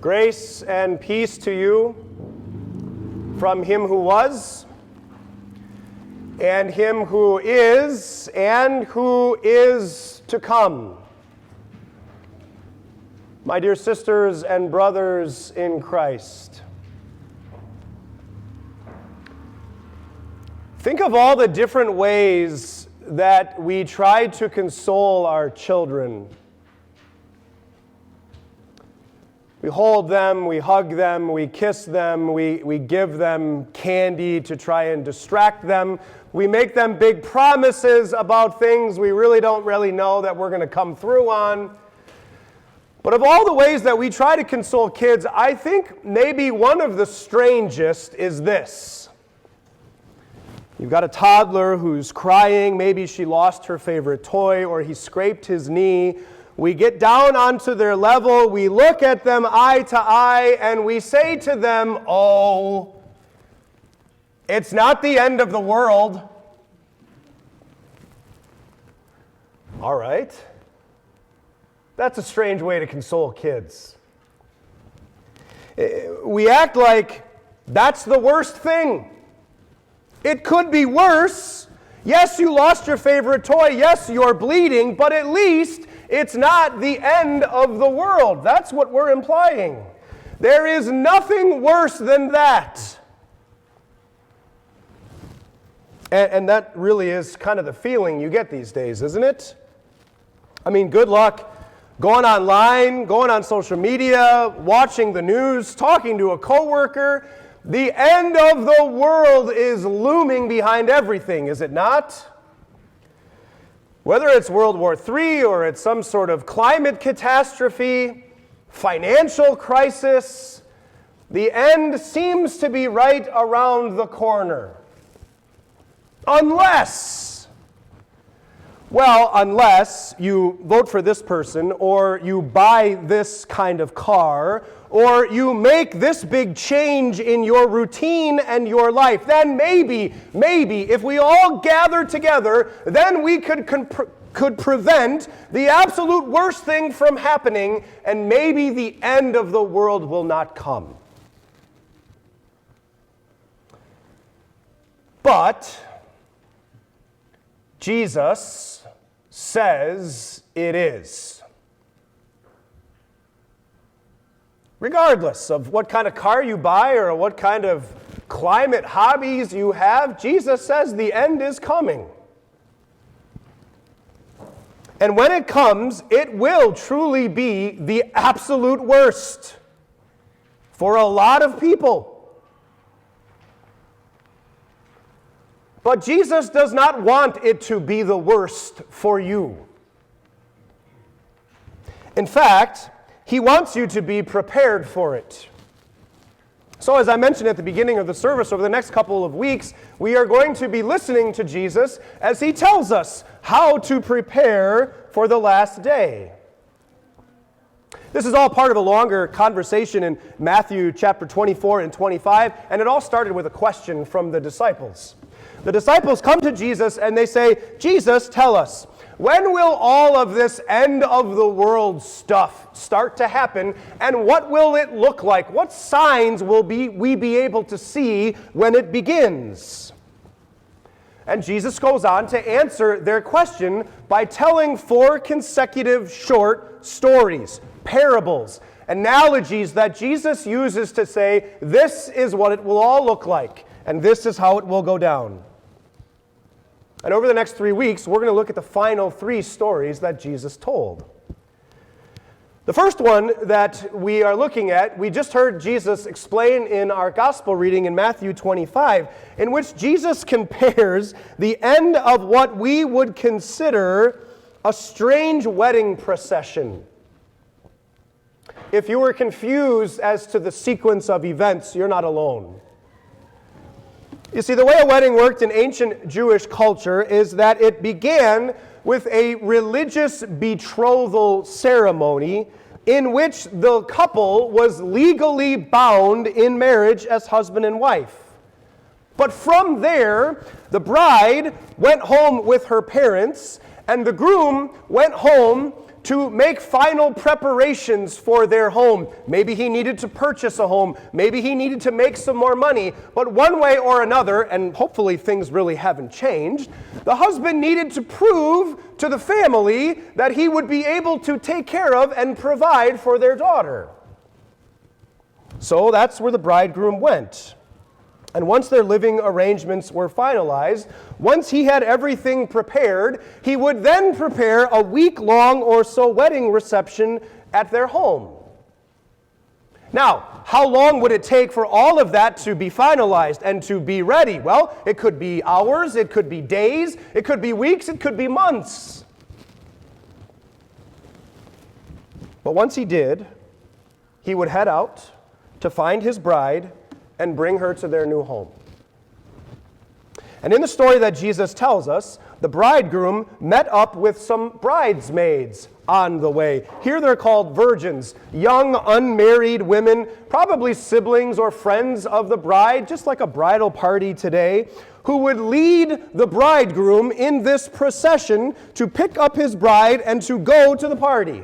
Grace and peace to you from him who was, and him who is, and who is to come. My dear sisters and brothers in Christ, think of all the different ways that we try to console our children. We hold them, we hug them, we kiss them, we give them candy to try and distract them. We make them big promises about things we really don't know that we're going to come through on. But of all the ways that we try to console kids, I think maybe one of the strangest is this. You've got a toddler who's crying, maybe she lost her favorite toy or he scraped his knee. We get down onto their level, we look at them eye to eye, and we say to them, "Oh, it's not the end of the world." All right. That's a strange way to console kids. We act like that's the worst thing. It could be worse. Yes, you lost your favorite toy. Yes, you're bleeding, but at least it's not the end of the world. That's what we're implying. There is nothing worse than that. And that really is kind of the feeling you get these days, isn't it? I mean, good luck going online, going on social media, watching the news, talking to a coworker. The end of the world is looming behind everything, is it not? Whether it's World War III or it's some sort of climate catastrophe, financial crisis, the end seems to be right around the corner. Unless you vote for this person, or you buy this kind of car, or you make this big change in your routine and your life, then maybe, if we all gather together, then we could prevent the absolute worst thing from happening, and maybe the end of the world will not come. But Jesus says it is. Regardless of what kind of car you buy or what kind of climate hobbies you have, Jesus says the end is coming. And when it comes, it will truly be the absolute worst for a lot of people. But Jesus does not want it to be the worst for you. In fact, he wants you to be prepared for it. So as I mentioned at the beginning of the service, over the next couple of weeks, we are going to be listening to Jesus as he tells us how to prepare for the last day. This is all part of a longer conversation in Matthew chapter 24 and 25, and it all started with a question from the disciples. The disciples come to Jesus and they say, "Jesus, tell us, when will all of this end of the world stuff start to happen, and what will it look like? What signs will we be able to see when it begins?" And Jesus goes on to answer their question by telling 4 consecutive short stories, parables, analogies that Jesus uses to say, this is what it will all look like, and this is how it will go down. And over the next 3 weeks, we're going to look at the final 3 stories that Jesus told. The first one that we are looking at, we just heard Jesus explain in our gospel reading in Matthew 25, in which Jesus compares the end of what we would consider a strange wedding procession. If you were confused as to the sequence of events, you're not alone. You see, the way a wedding worked in ancient Jewish culture is that it began with a religious betrothal ceremony in which the couple was legally bound in marriage as husband and wife. But from there, the bride went home with her parents, and the groom went home to make final preparations for their home. Maybe he needed to purchase a home. Maybe he needed to make some more money. But one way or another, and hopefully things really haven't changed, the husband needed to prove to the family that he would be able to take care of and provide for their daughter. So that's where the bridegroom went. And once their living arrangements were finalized, once he had everything prepared, he would then prepare a week-long or so wedding reception at their home. Now, how long would it take for all of that to be finalized and to be ready? Well, it could be hours, it could be days, it could be weeks, it could be months. But once he did, he would head out to find his bride and bring her to their new home. And in the story that Jesus tells us, the bridegroom met up with some bridesmaids on the way. Here they're called virgins, young unmarried women, probably siblings or friends of the bride, just like a bridal party today, who would lead the bridegroom in this procession to pick up his bride and to go to the party.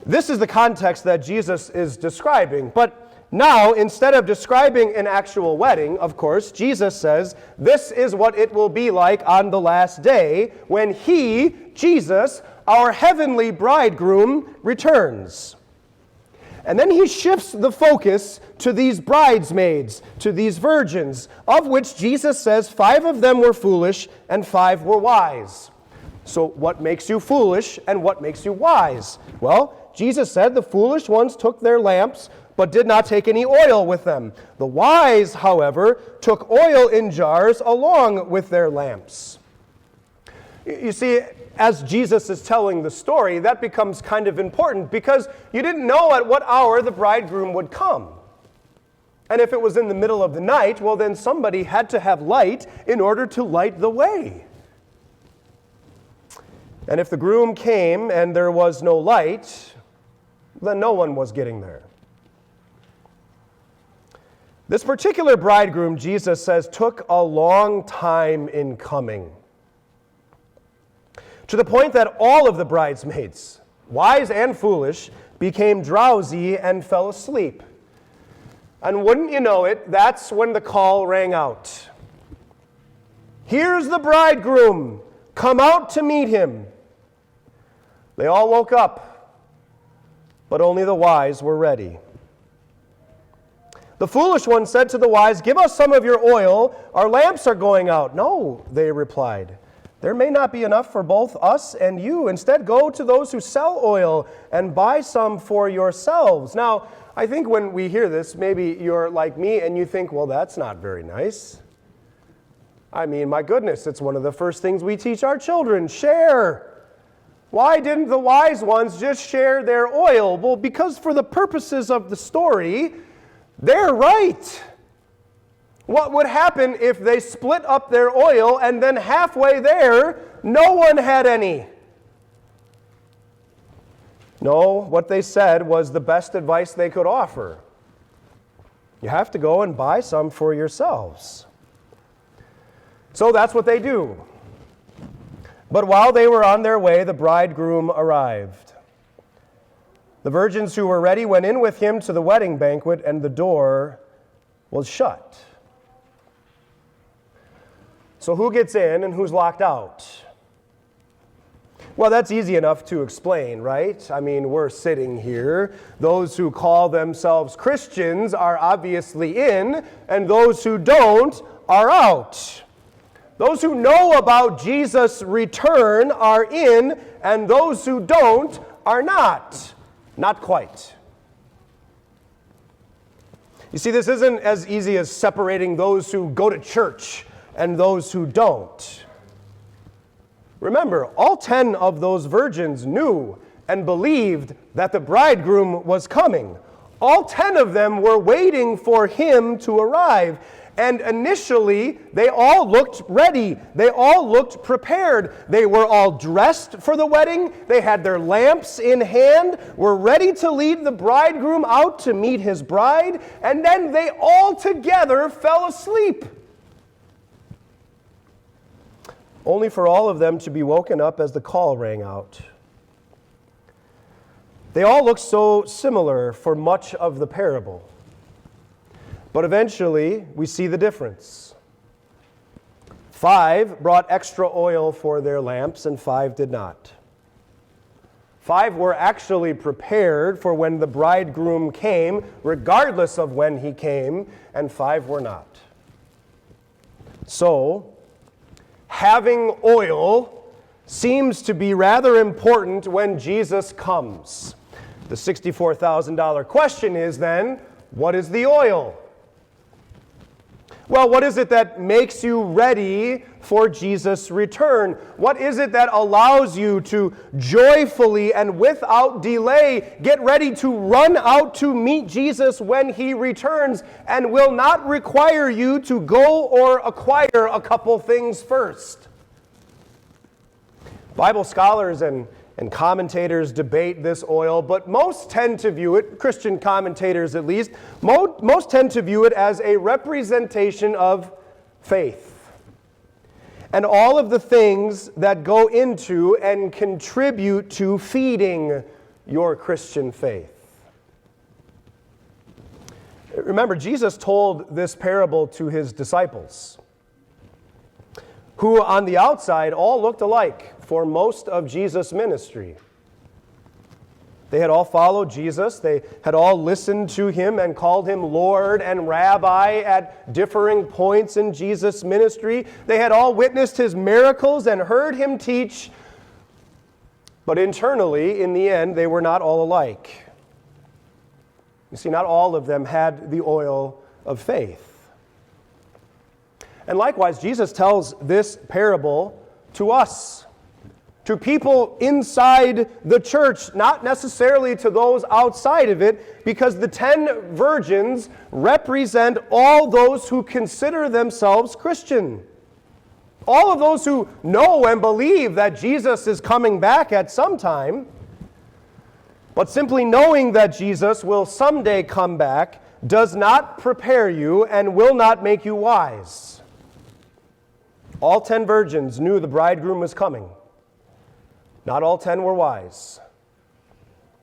This is the context that Jesus is describing. But now, instead of describing an actual wedding, of course, Jesus says, this is what it will be like on the last day when he, Jesus, our heavenly bridegroom, returns. And then he shifts the focus to these bridesmaids, to these virgins, of which Jesus says 5 of them were foolish and 5 were wise. So what makes you foolish and what makes you wise? Well, Jesus said the foolish ones took their lamps, but did not take any oil with them. The wise, however, took oil in jars along with their lamps. You see, as Jesus is telling the story, that becomes kind of important because you didn't know at what hour the bridegroom would come. And if it was in the middle of the night, well, then somebody had to have light in order to light the way. And if the groom came and there was no light, then no one was getting there. This particular bridegroom, Jesus says, took a long time in coming. To the point that all of the bridesmaids, wise and foolish, became drowsy and fell asleep. And wouldn't you know it, that's when the call rang out. Here's the bridegroom, come out to meet him. They all woke up, but only the wise were ready. The foolish one said to the wise, give us some of your oil, our lamps are going out. No, they replied, there may not be enough for both us and you. Instead, go to those who sell oil and buy some for yourselves. Now, I think when we hear this, maybe you're like me and you think, well, that's not very nice. I mean, my goodness, it's one of the first things we teach our children, share. Why didn't the wise ones just share their oil? Well, because for the purposes of the story, they're right. What would happen if they split up their oil and then halfway there, no one had any? No, what they said was the best advice they could offer. You have to go and buy some for yourselves. So that's what they do. But while they were on their way, the bridegroom arrived. The virgins who were ready went in with him to the wedding banquet, and the door was shut. So who gets in and who's locked out? Well, that's easy enough to explain, right? I mean, we're sitting here. Those who call themselves Christians are obviously in, and those who don't are out. Those who know about Jesus' return are in, and those who don't are not. Not quite. You see, this isn't as easy as separating those who go to church and those who don't. Remember, all 10 of those virgins knew and believed that the bridegroom was coming. All 10 of them were waiting for him to arrive. And initially, they all looked ready. They all looked prepared. They were all dressed for the wedding. They had their lamps in hand, were ready to lead the bridegroom out to meet his bride, and then they all together fell asleep. only for all of them to be woken up as the call rang out. They all look so similar for much of the parable. But eventually, we see the difference. 5 brought extra oil for their lamps, and 5 did not. 5 were actually prepared for when the bridegroom came, regardless of when he came, and 5 were not. So, having oil seems to be rather important when Jesus comes. The $64,000 question is then, what is the oil? Well, what is it that makes you ready for Jesus' return? What is it that allows you to joyfully and without delay get ready to run out to meet Jesus when he returns and will not require you to go or acquire a couple things first? Bible scholars and commentators debate this oil, but most tend to view it, Christian commentators at least, most tend to view it as a representation of faith. And all of the things that go into and contribute to feeding your Christian faith. Remember, Jesus told this parable to his disciples, who on the outside all looked alike for most of Jesus' ministry. They had all followed Jesus. They had all listened to him and called him Lord and Rabbi at differing points in Jesus' ministry. They had all witnessed his miracles and heard him teach. But internally, in the end, they were not all alike. You see, not all of them had the oil of faith. And likewise, Jesus tells this parable to us, to people inside the church, not necessarily to those outside of it, because the 10 virgins represent all those who consider themselves Christian. All of those who know and believe that Jesus is coming back at some time, but simply knowing that Jesus will someday come back does not prepare you and will not make you wise. All 10 virgins knew the bridegroom was coming. Not all 10 were wise.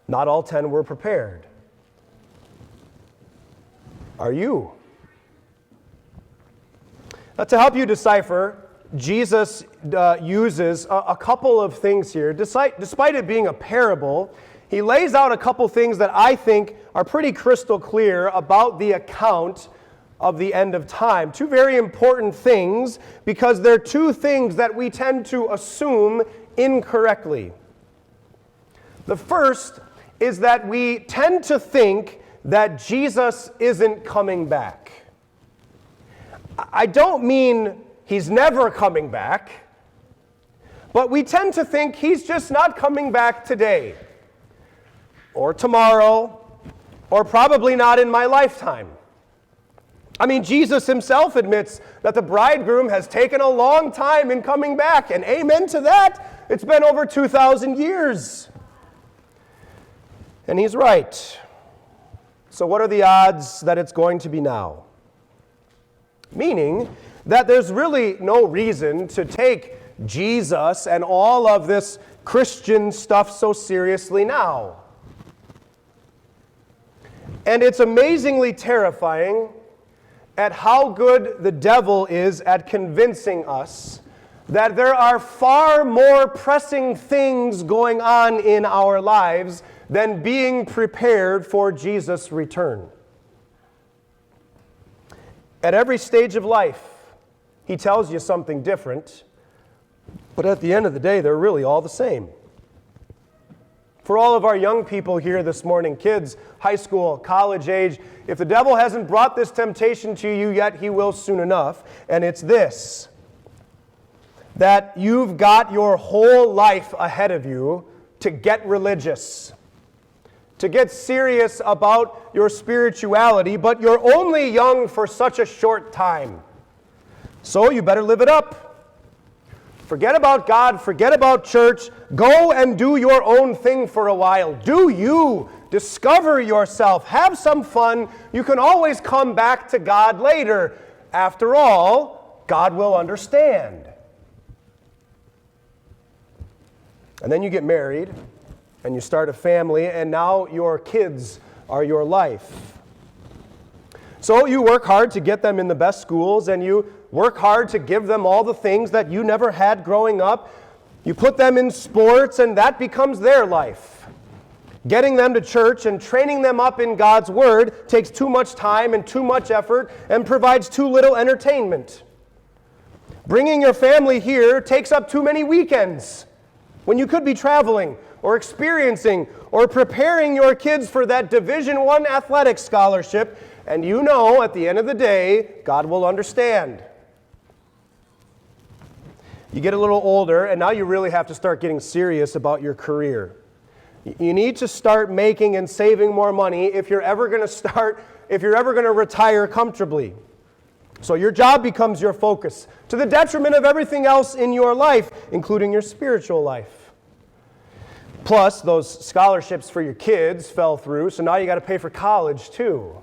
Not all 10 were prepared. Are you? Now, to help you decipher, Jesus uses a couple of things here. Despite it being a parable, he lays out a couple things that I think are pretty crystal clear about the account of the end of time. Two very important things, because they're two things that we tend to assume incorrectly. The first is that we tend to think that Jesus isn't coming back. I don't mean he's never coming back, but we tend to think he's just not coming back today, or tomorrow, or probably not in my lifetime. I mean, Jesus himself admits that the bridegroom has taken a long time in coming back, and amen to that. It's been over 2,000 years. And he's right. So what are the odds that it's going to be now? Meaning that there's really no reason to take Jesus and all of this Christian stuff so seriously now. And it's amazingly terrifying at how good the devil is at convincing us that there are far more pressing things going on in our lives than being prepared for Jesus' return. At every stage of life, he tells you something different, but at the end of the day, they're really all the same. For all of our young people here this morning, kids, high school, college age, if the devil hasn't brought this temptation to you yet, he will soon enough. And it's this, that you've got your whole life ahead of you to get religious, to get serious about your spirituality, but you're only young for such a short time. So you better live it up. Forget about God, forget about church. Go and do your own thing for a while. Do you. Discover yourself. Have some fun. You can always come back to God later. After all, God will understand. And then you get married, and you start a family, and now your kids are your life. So you work hard to get them in the best schools, and you work hard to give them all the things that you never had growing up. You put them in sports, and that becomes their life. Getting them to church and training them up in God's Word takes too much time and too much effort and provides too little entertainment. Bringing your family here takes up too many weekends when you could be traveling or experiencing or preparing your kids for that Division I athletics scholarship, and you know at the end of the day, God will understand. You get a little older, and now you really have to start getting serious about your career. You need to start making and saving more money if you're ever going to retire comfortably. So your job becomes your focus, to the detriment of everything else in your life, including your spiritual life. Plus, those scholarships for your kids fell through, so now you got to pay for college too.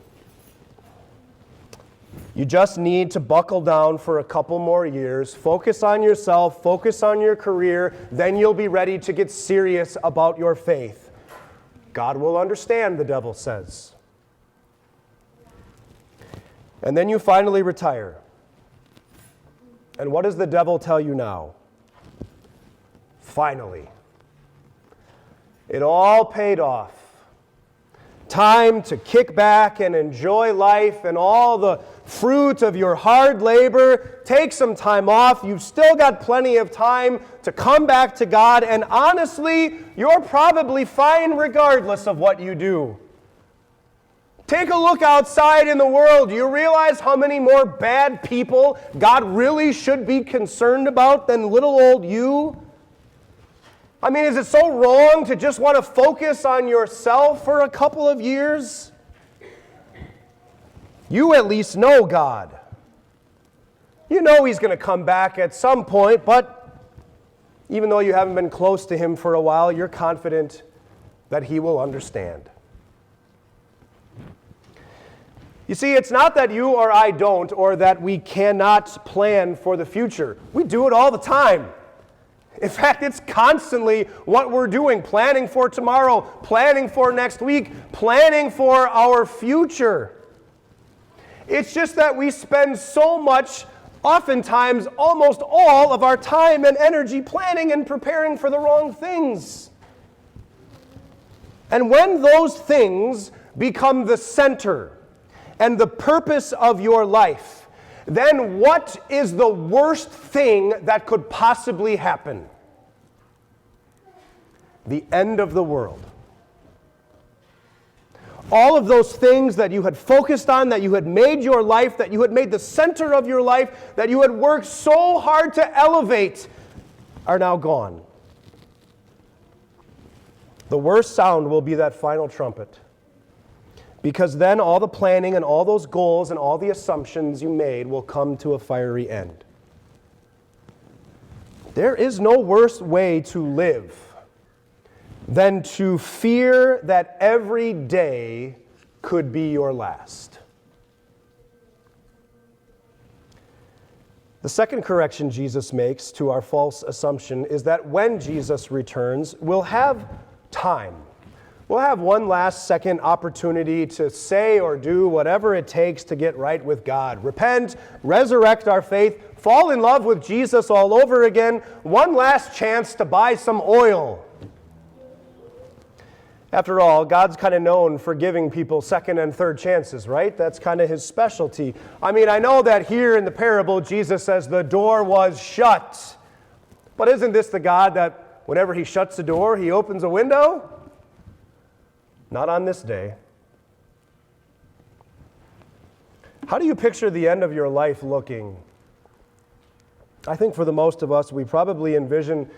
You just need to buckle down for a couple more years, focus on yourself, focus on your career, then you'll be ready to get serious about your faith. God will understand, the devil says. And then you finally retire. And what does the devil tell you now? Finally. It all paid off. Time to kick back and enjoy life and all the fruit of your hard labor. Take some time off. You've still got plenty of time to come back to God. And honestly, you're probably fine regardless of what you do. Take a look outside in the world. Do you realize how many more bad people God really should be concerned about than little old you? I mean, is it so wrong to just want to focus on yourself for a couple of years? You at least know God. You know He's going to come back at some point, but even though you haven't been close to Him for a while, you're confident that He will understand. You see, it's not that you or I don't, or that we cannot plan for the future. We do it all the time. In fact, it's constantly what we're doing, planning for tomorrow, planning for next week, planning for our future. It's just that we spend so much, oftentimes almost all of our time and energy planning and preparing for the wrong things. And when those things become the center and the purpose of your life, then what is the worst thing that could possibly happen? The end of the world. All of those things that you had focused on, that you had made your life, that you had made the center of your life, that you had worked so hard to elevate, are now gone. The worst sound will be that final trumpet. Because then all the planning and all those goals and all the assumptions you made will come to a fiery end. There is no worse way to live than to fear that every day could be your last. The second correction Jesus makes to our false assumption is that when Jesus returns, we'll have time. We'll have one last second opportunity to say or do whatever it takes to get right with God. Repent, resurrect our faith, fall in love with Jesus all over again. One last chance to buy some oil. After all, God's kind of known for giving people second and third chances, right? That's kind of His specialty. I mean, I know that here in the parable, Jesus says the door was shut. But isn't this the God that whenever He shuts the door, He opens a window? Not on this day. How do you picture the end of your life looking? I think for the most of us, we probably envision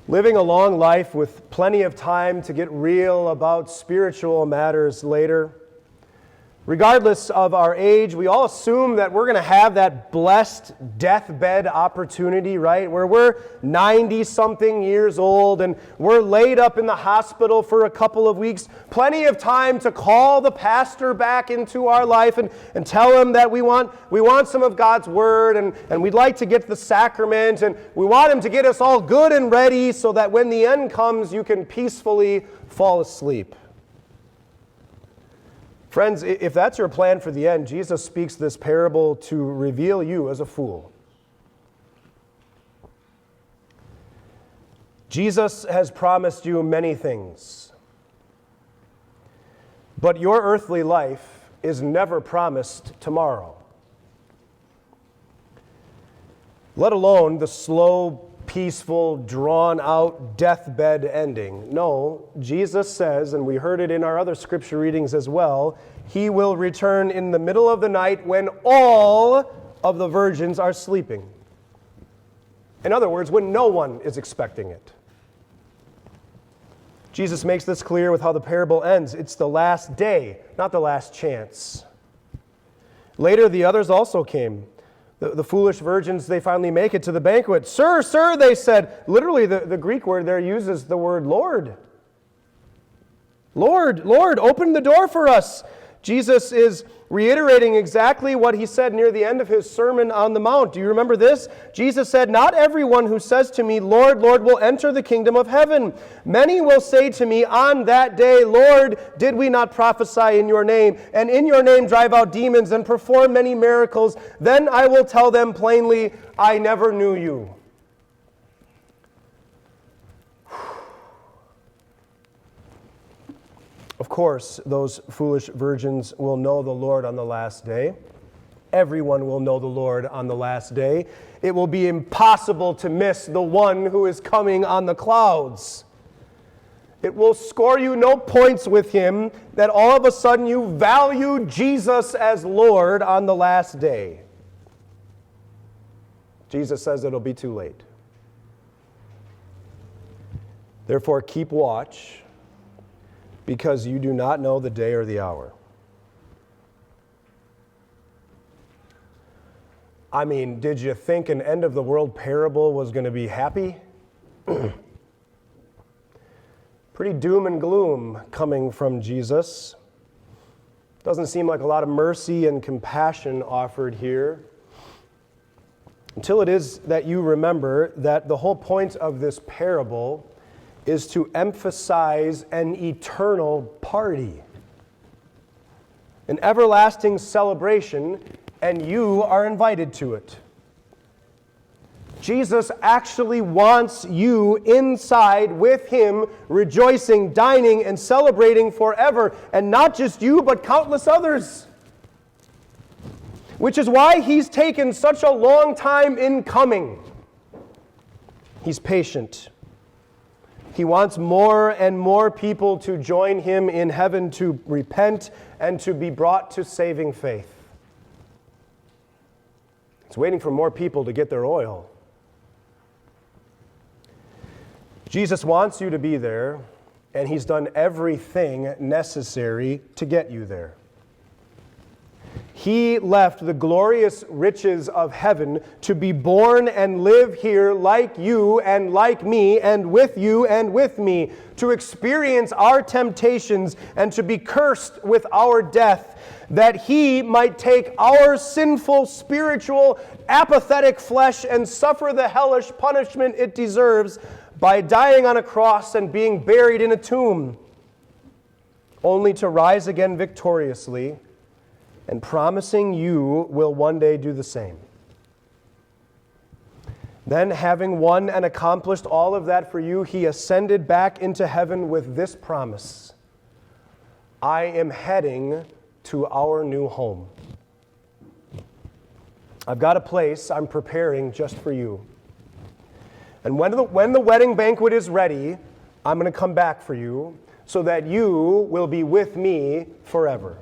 living a long life with plenty of time to get real about spiritual matters later. Regardless of our age, we all assume that we're going to have that blessed deathbed opportunity, right? Where we're 90-something years old and we're laid up in the hospital for a couple of weeks. Plenty of time to call the pastor back into our life and tell him that we want some of God's Word and we'd like to get the sacrament and we want him to get us all good and ready so that when the end comes, you can peacefully fall asleep. Friends, if that's your plan for the end, Jesus speaks this parable to reveal you as a fool. Jesus has promised you many things, but your earthly life is never promised tomorrow, let alone the slow, peaceful, drawn-out deathbed ending. No, Jesus says, and we heard it in our other scripture readings as well, he will return in the middle of the night when all of the virgins are sleeping. In other words, when no one is expecting it. Jesus makes this clear with how the parable ends. It's the last day, not the last chance. Later, the others also came. The foolish virgins, they finally make it to the banquet. Sir, sir, they said. Literally, the Greek word there uses the word Lord. Lord, Lord, open the door for us. Jesus is reiterating exactly what he said near the end of his Sermon on the Mount. Do you remember this? Jesus said, "Not everyone who says to me, 'Lord, Lord,' will enter the kingdom of heaven. Many will say to me on that day, 'Lord, did we not prophesy in your name, and in your name drive out demons and perform many miracles?' Then I will tell them plainly, 'I never knew you.'" Of course, those foolish virgins will know the Lord on the last day. Everyone will know the Lord on the last day. It will be impossible to miss the one who is coming on the clouds. It will score you no points with him that all of a sudden you value Jesus as Lord on the last day. Jesus says it'll be too late. Therefore, keep watch, because you do not know the day or the hour. I mean, did you think an end-of-the-world parable was going to be happy? Pretty doom and gloom coming from Jesus. Doesn't seem like a lot of mercy and compassion offered here. Until it is that you remember that the whole point of this parable is to emphasize an eternal party, an everlasting celebration, and you are invited to it. Jesus actually wants you inside with him, rejoicing, dining, and celebrating forever, and not just you, but countless others. Which is why he's taken such a long time in coming. He's patient. He wants more and more people to join him in heaven to repent and to be brought to saving faith. He's waiting for more people to get their oil. Jesus wants you to be there, and he's done everything necessary to get you there. He left the glorious riches of heaven to be born and live here like you and like me and with you and with me, to experience our temptations and to be cursed with our death, that he might take our sinful, spiritual, apathetic flesh and suffer the hellish punishment it deserves by dying on a cross and being buried in a tomb, only to rise again victoriously, and promising you will one day do the same. Then, having won and accomplished all of that for you, he ascended back into heaven with this promise: I am heading to our new home. I've got a place I'm preparing just for you. And when the wedding banquet is ready, I'm going to come back for you so that you will be with me forever.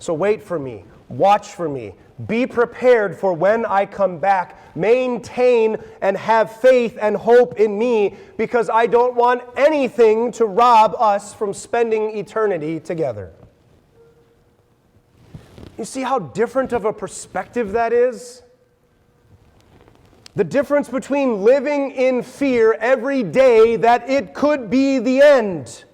So wait for me, watch for me, be prepared for when I come back. Maintain and have faith and hope in me, because I don't want anything to rob us from spending eternity together. You see how different of a perspective that is? The difference between living in fear every day that it could be the end,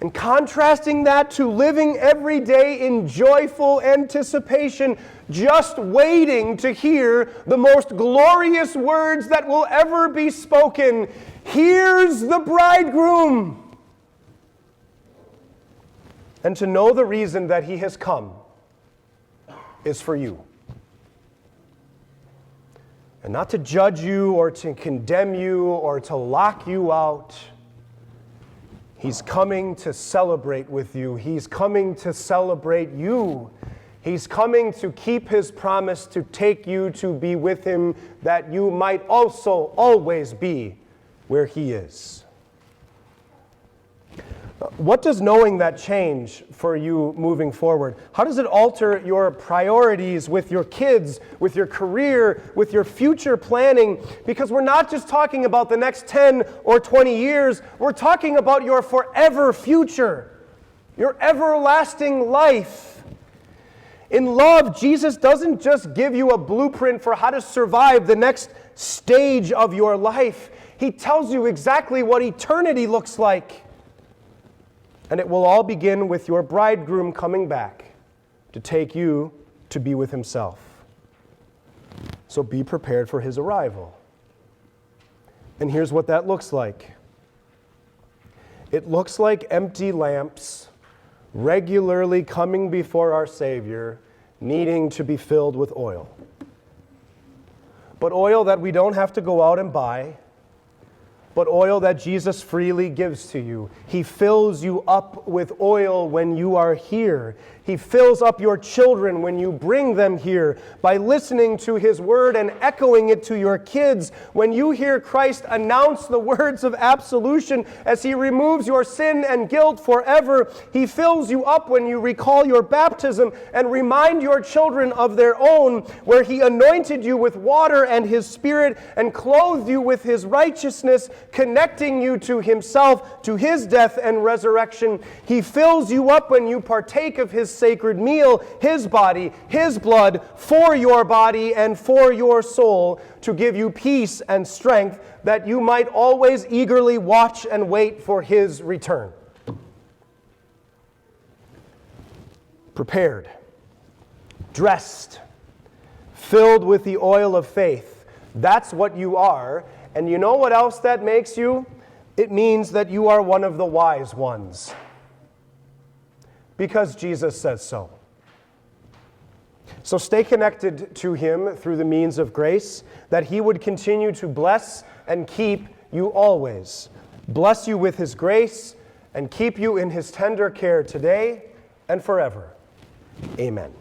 and contrasting that to living every day in joyful anticipation, just waiting to hear the most glorious words that will ever be spoken. Here's the bridegroom. And to know the reason that he has come is for you. And not to judge you or to condemn you or to lock you out. He's coming to celebrate with you. He's coming to celebrate you. He's coming to keep his promise to take you to be with him, that you might also always be where he is. What does knowing that change for you moving forward? How does it alter your priorities with your kids, with your career, with your future planning? Because we're not just talking about the next 10 or 20 years, we're talking about your forever future, your everlasting life. In love, Jesus doesn't just give you a blueprint for how to survive the next stage of your life. He tells you exactly what eternity looks like. And it will all begin with your bridegroom coming back to take you to be with himself. So be prepared for his arrival. And here's what that looks like. It looks like empty lamps regularly coming before our Savior, needing to be filled with oil. But oil that we don't have to go out and buy, but oil that Jesus freely gives to you. He fills you up with oil when you are here. He fills up your children when you bring them here by listening to his word and echoing it to your kids. When you hear Christ announce the words of absolution as he removes your sin and guilt forever, he fills you up when you recall your baptism and remind your children of their own, where he anointed you with water and his Spirit and clothed you with his righteousness, connecting you to himself, to his death and resurrection. He fills you up when you partake of his sacred meal, his body, his blood, for your body and for your soul, to give you peace and strength, that you might always eagerly watch and wait for his return. Prepared, dressed, filled with the oil of faith. That's what you are. And you know what else that makes you? It means that you are one of the wise ones. Because Jesus says so. So stay connected to him through the means of grace, that he would continue to bless and keep you always. Bless you with his grace and keep you in his tender care today and forever. Amen.